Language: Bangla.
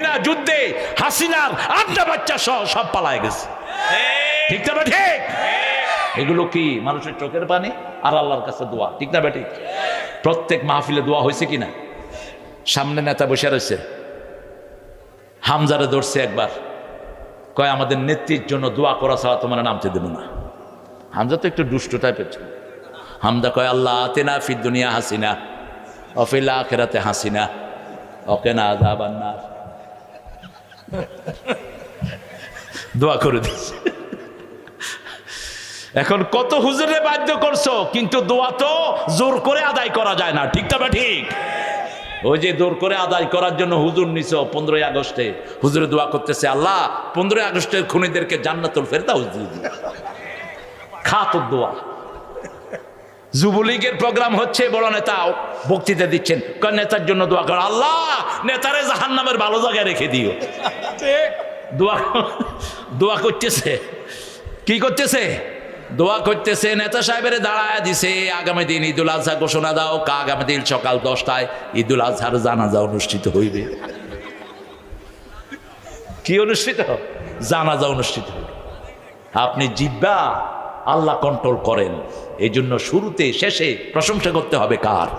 না যুদ্ধে হাসিনার 8টা বাচ্চা সহ সব পালায় গেছে। ঠিক না ঠিক? এগুলো কি মানুষের চোখের পানি আর আল্লাহর কাছে দোয়া। ঠিক না ঠিক? প্রত্যেক মাহফিলে দোয়া হয়েছে কিনা? সামনে নেতা বসে রয়েছে, হামজারে ধরছে একবার, কয় আমাদের নেত্রীর জন্য দোয়া করা ছাড়া তোমার নামতে দেব না। হামজা তো একটু দুষ্ট টাইপের ছিল। হামজা কয় আল্লাহ আতিনা ফিদ দুনিয়া হাসিনা ওয়া ফিল আখিরাতি হাসিনা ওয়া কিনা আযাবান নার। দোয়া করে দিচ্ছে। এখন কত হুজুরে বাধ্য করছো, কিন্তু দোয়া তো জোর করে আদায় করা যায় না। ঠিক না ঠিক? ওই যে জোর করে আদায় করার জন্য হুজুর নিছো 15ই আগস্টে, হুজুরে দোয়া করতেছে আল্লাহ 15ই আগস্টের খুনিদেরকে জান্নাতুল ফেরদাউস দিয়ে দিন। খা তোর দোয়া। যুবলীগের প্রোগ্রাম হচ্ছে, বড় নেতা বক্তৃতা দিচ্ছেন, নেতার জন্য দোয়া কর, আল্লাহ নেতারে জাহান্নামের ভালো জায়গায় রেখে দিও। দোয়া দোয়া করতেছে, কি করতেছে? দোয়া করতেছে। নেতা সাহেবের দাঁড়ায় দিছে, আগামী দিন ঈদুল আজহা ঘোষণা দাও, আগামী দিন সকাল 10টায় ঈদুল আজহার জানাজা অনুষ্ঠিত হইবে। কি অনুষ্ঠিত? জানাজা অনুষ্ঠিত হইবে। আপনি জিব্বা আল্লাহ কন্ট্রোল করেন, এই জন্য শুরুতে শেষে প্রশংসা করতে হবে কার?